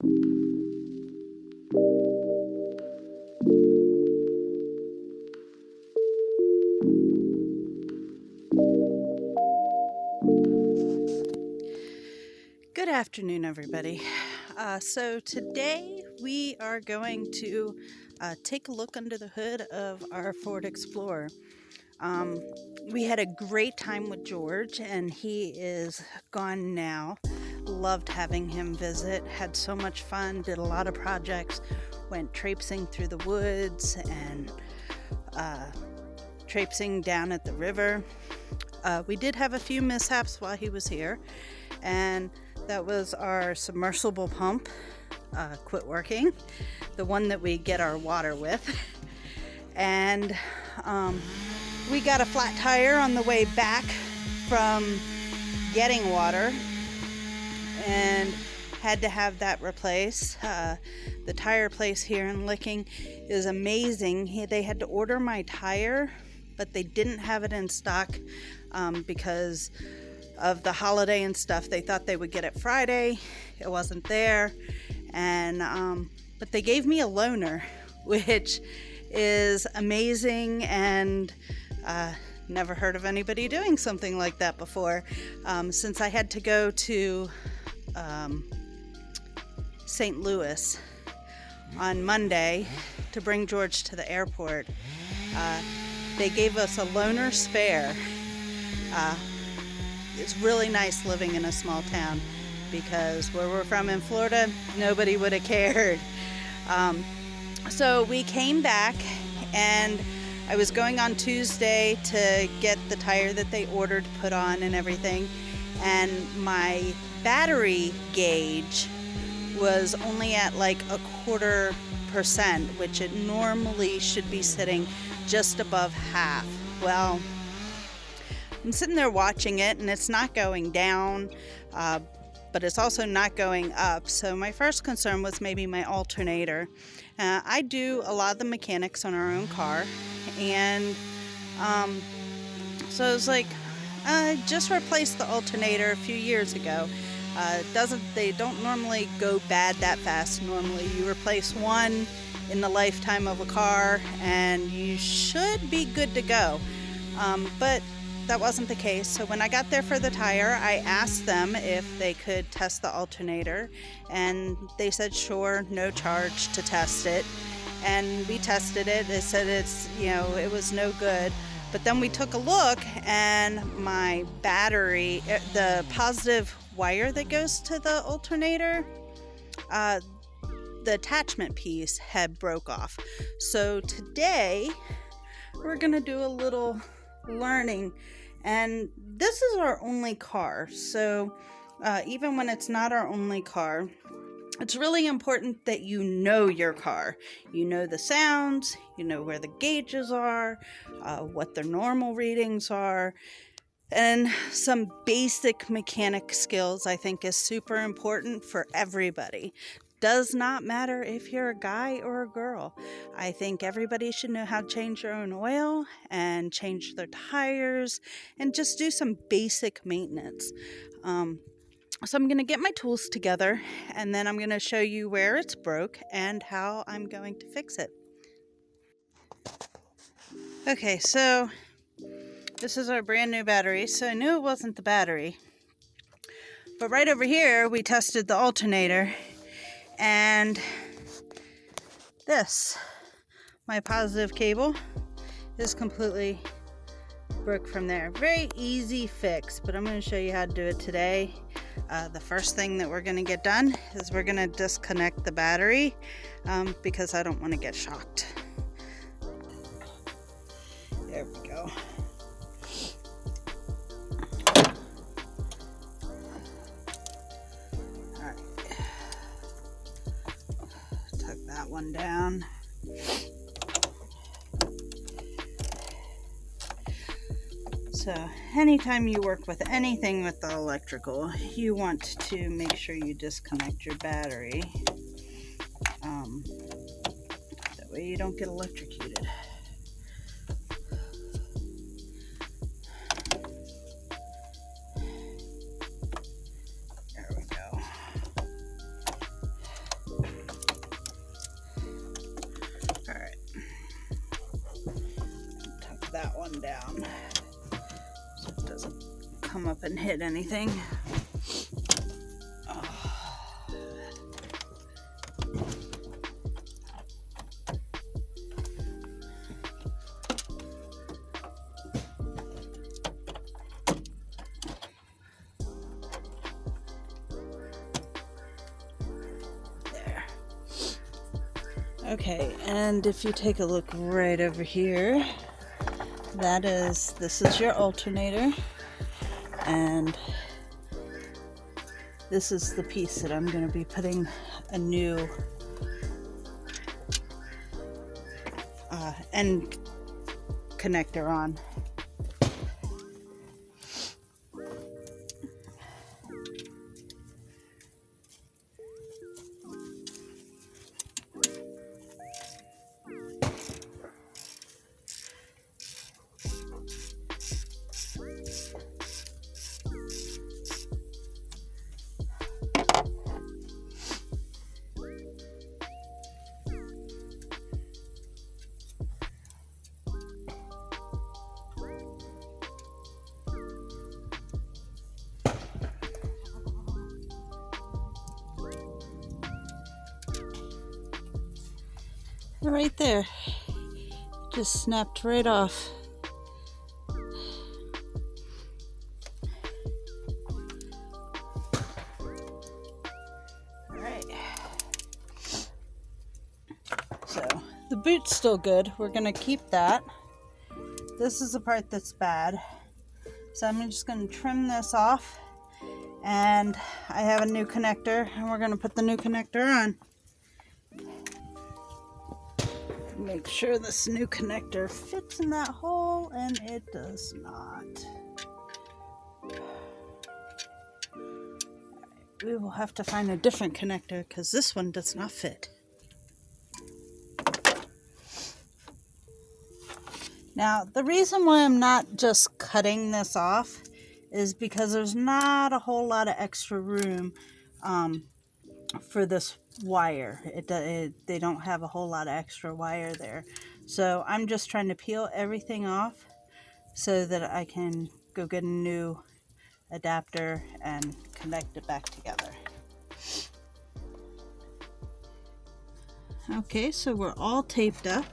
Good afternoon, everybody. So today we are going to take a look under the hood of our Ford Explorer. We had a great time with George, and he is gone now. Loved having him visit, had so much fun, did a lot of projects, went traipsing through the woods and traipsing down at the river. We did have a few mishaps while he was here, and that was our submersible pump quit working, the one that we get our water with. And we got a flat tire on the way back from getting water and had to have that replaced. The tire place here in LAKEY is amazing. They had to order my tire, but they didn't have it in stock because of the holiday and stuff. They thought they would get it Friday. It wasn't there. And but they gave me a loaner, which is amazing, and never heard of anybody doing something like that before. Since I had to go to St. Louis on Monday to bring George to the airport, they gave us a loaner spare. It's really nice living in a small town, because where we're from in Florida, nobody would have cared. So we came back, and I was going on Tuesday to get the tire that they ordered put on and everything, and my battery gauge was only at like 0.25%, which it normally should be sitting just above half. Well, I'm sitting there watching it, and it's not going down, but it's also not going up. So my first concern was maybe my alternator. I do a lot of the mechanics on our own car, and so I was like, I just replaced the alternator a few years ago. They don't normally go bad that fast. Normally you replace one in the lifetime of a car, and you should be good to go. But that wasn't the case. So when I got there for the tire, I asked them if they could test the alternator, and they said sure, no charge to test it. And we tested it. They said it was no good. But then we took a look, and my battery, the positive wire that goes to the alternator, the attachment piece had broke off. So today we're gonna do a little learning, and this is our only car, so even when it's not our only car, it's really important that you know your car. You know the sounds, you know where the gauges are, what their normal readings are, and some basic mechanic skills I think is super important for everybody. Does not matter if you're a guy or a girl. I think everybody should know how to change their own oil and change their tires and just do some basic maintenance. So I'm going to get my tools together, and then I'm going to show you where it's broke and how I'm going to fix it. Okay, so this is our brand new battery. So I knew it wasn't the battery. But right over here, we tested the alternator. And this, my positive cable, is completely broke from there. Very easy fix, but I'm going to show you how to do it today. The first thing that we're going to get done is we're going to disconnect the battery because I don't want to get shocked. There we go. That one down. So anytime you work with anything with the electrical, you want to make sure you disconnect your battery. That way you don't get electrocuted. There we go. that one down so it doesn't come up and hit anything. Okay, and if you take a look right over here, this is your alternator, and this is the piece that I'm going to be putting a new end connector on. Right there, just snapped right off. All right, so the boot's still good. We're gonna keep that. This is the part that's bad, so I'm just gonna trim this off, and I have a new connector, and we're gonna put the new connector on. Make sure this new connector fits in that hole, and it does not. We will have to find a different connector because this one does not fit. Now, the reason why I'm not just cutting this off is because there's not a whole lot of extra room for this wire. They don't have a whole lot of extra wire there. So I'm just trying to peel everything off so that I can go get a new adapter and connect it back together. Okay, so we're all taped up.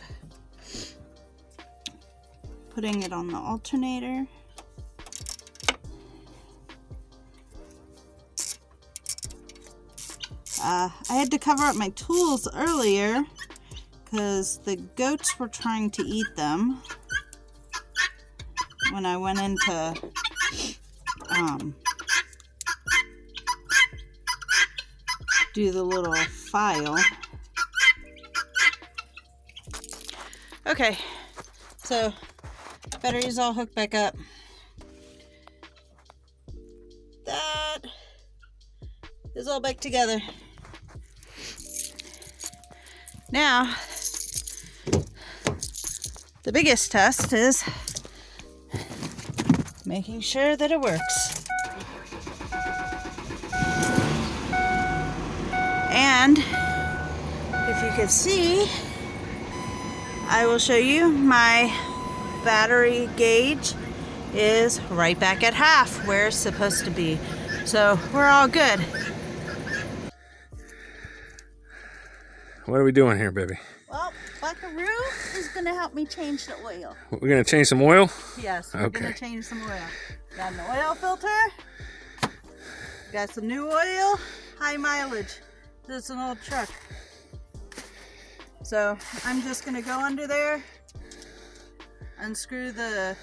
Putting it on the alternator. I had to cover up my tools earlier because the goats were trying to eat them when I went in to do the little file. Okay, so battery's all hooked back up. That is all back together. Now, the biggest test is making sure that it works. And if you could see, I will show you my battery gauge is right back at half where it's supposed to be. So we're all good. What are we doing here, baby? Well, Buckaroo is going to help me change the oil. We're going to change some oil? Yes, we're going to change some oil. Got an oil filter. Got some new oil. High mileage. This is an old truck. So I'm just going to go under there, unscrew the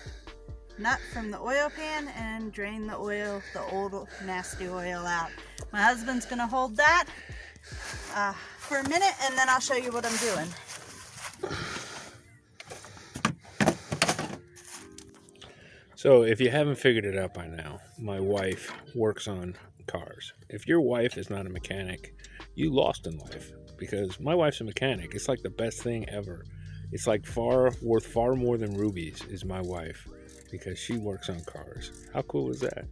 nut from the oil pan, and drain the oil, the old nasty oil out. My husband's going to hold that for a minute, and then I'll show you what I'm doing. So if you haven't figured it out by now, my wife works on cars. If your wife is not a mechanic, you lost in life, because my wife's a mechanic. It's like the best thing ever. It's like worth far more than rubies is my wife, because she works on cars. How cool is that?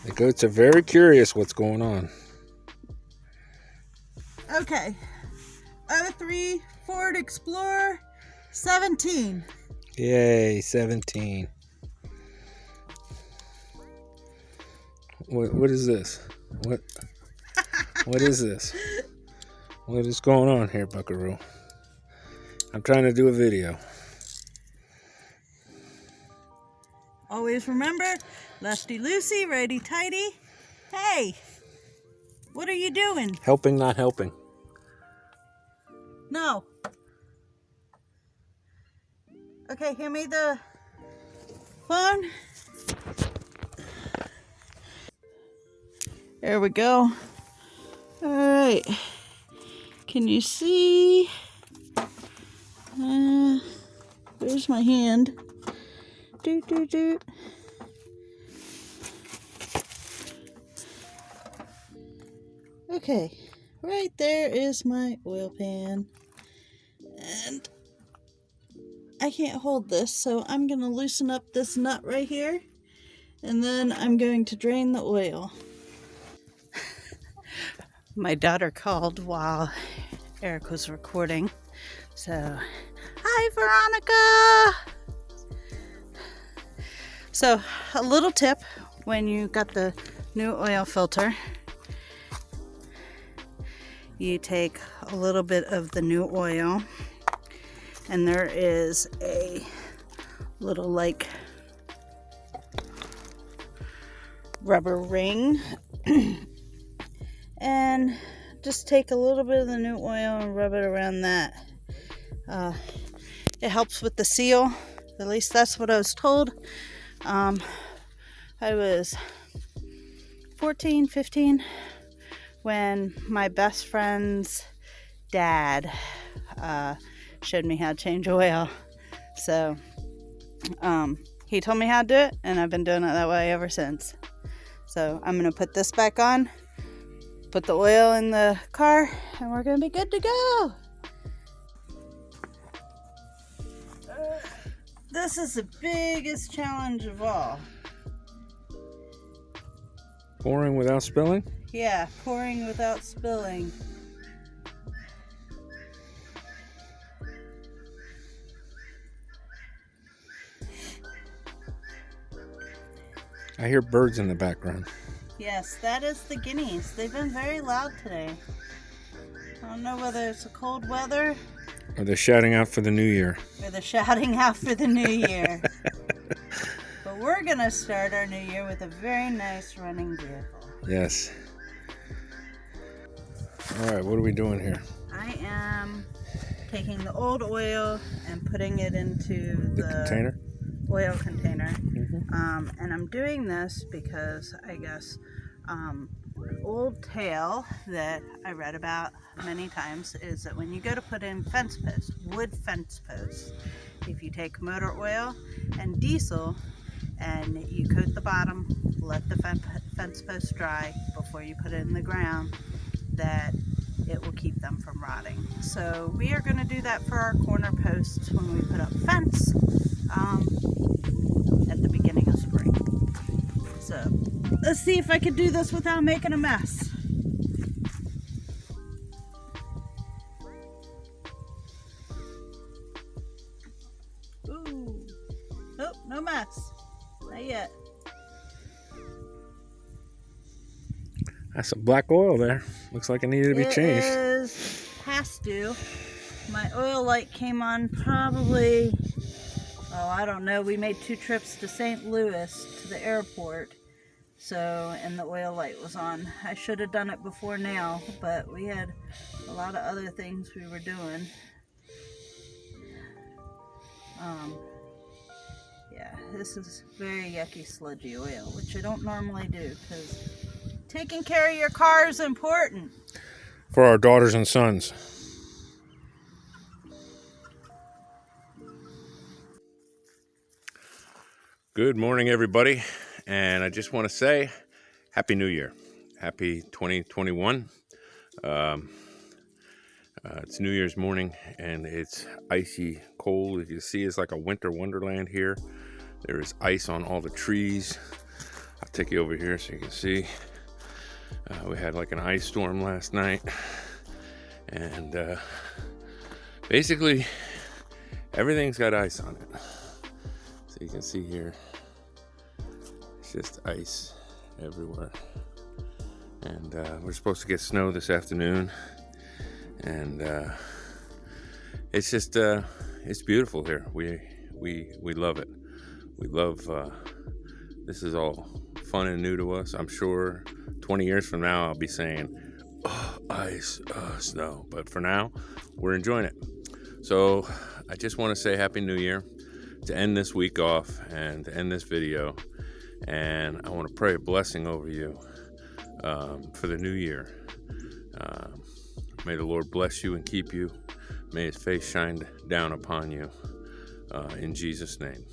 The goats are very curious what's going on. Okay, 03 Ford Explorer 17. Yay, 17. What is this? What is this? What is going on here, Buckaroo? I'm trying to do a video. Always remember, lefty loosey, righty tighty. Hey, what are you doing? Helping, not helping. No. Okay, hand me the phone. There we go. All right. Can you see? There's my hand. Doot, doot, doot. Okay, right there is my oil pan. And I can't hold this, so I'm going to loosen up this nut right here. And then I'm going to drain the oil. My daughter called while Eric was recording. So, hi Veronica! So, a little tip when you got the new oil filter. You take a little bit of the new oil, and there is a little like rubber ring. And just take a little bit of the new oil and rub it around that. It helps with the seal. At least that's what I was told. I was 14, 15 when my best friend's dad showed me how to change oil. So he told me how to do it, and I've been doing it that way ever since. So I'm going to put this back on, put the oil in the car, and we're going to be good to go. This is the biggest challenge of all. Pouring without spilling? Yeah, pouring without spilling. I hear birds in the background. Yes, that is the guineas. They've been very loud today. I don't know whether it's the cold weather Or they're shouting out for the new year. or they're shouting out for the new year. But we're going to start our new year with a very nice running vehicle. Yes. All right, what are we doing here? I am taking the old oil and putting it into the Container? oil container. Mm-hmm. And I'm doing this because I guess an old tale that I read about many times is that when you go to put in fence posts, wood fence posts, if you take motor oil and diesel and you coat the bottom, let the fence post dry before you put it in the ground, that it will keep them from rotting. So we are going to do that for our corner posts when we put up fence at the beginning of spring. So let's see if I can do this without making a mess. Ooh, nope, no mess, not yet. That's some black oil there. Looks like it needed to be changed. It has to. My oil light came on probably, I don't know. We made 2 trips to St. Louis to the airport. So, and the oil light was on. I should have done it before now, but we had a lot of other things we were doing. Yeah, this is very yucky, sludgy oil, which I don't normally do because taking care of your car is important. For our daughters and sons. Good morning, everybody. And I just want to say, Happy New Year. Happy 2021. It's New Year's morning, and it's icy cold. As you see, it's like a winter wonderland here. There is ice on all the trees. I'll take you over here so you can see. We had like an ice storm last night, And basically everything's got ice on it. So you can see here, it's just ice everywhere. And we're supposed to get snow this afternoon. And it's just, it's beautiful here. We love it. We love, this is all fun and new to us. I'm sure 20 years from now, I'll be saying, oh, ice, snow. But for now, we're enjoying it. So I just want to say Happy New Year to end this week off and to end this video. And I want to pray a blessing over you for the new year. May the Lord bless you and keep you. May his face shine down upon you in Jesus' name.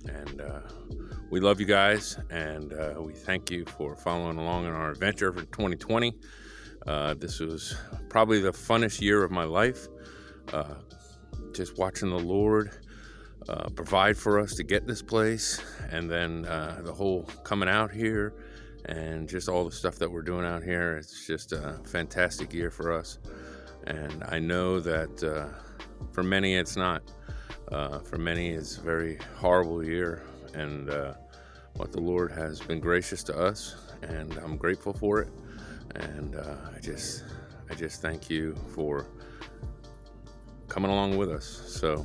And we love you guys, and we thank you for following along in our adventure for 2020. This was probably the funnest year of my life. Just watching the Lord provide for us to get this place, and then the whole coming out here and just all the stuff that we're doing out here. It's just a fantastic year for us. And I know that for many it's not. For many it's a very horrible year, and but the Lord has been gracious to us, and I'm grateful for it. And I just thank you for coming along with us. So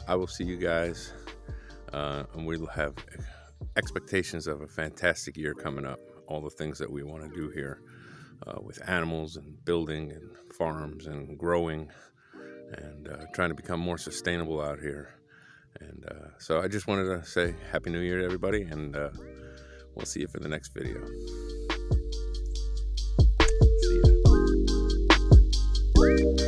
I will see you guys, and we'll have expectations of a fantastic year coming up. All the things that we want to do here with animals and building and farms and growing and trying to become more sustainable out here. And so I just wanted to say Happy New Year to everybody, and we'll see you for the next video. See ya.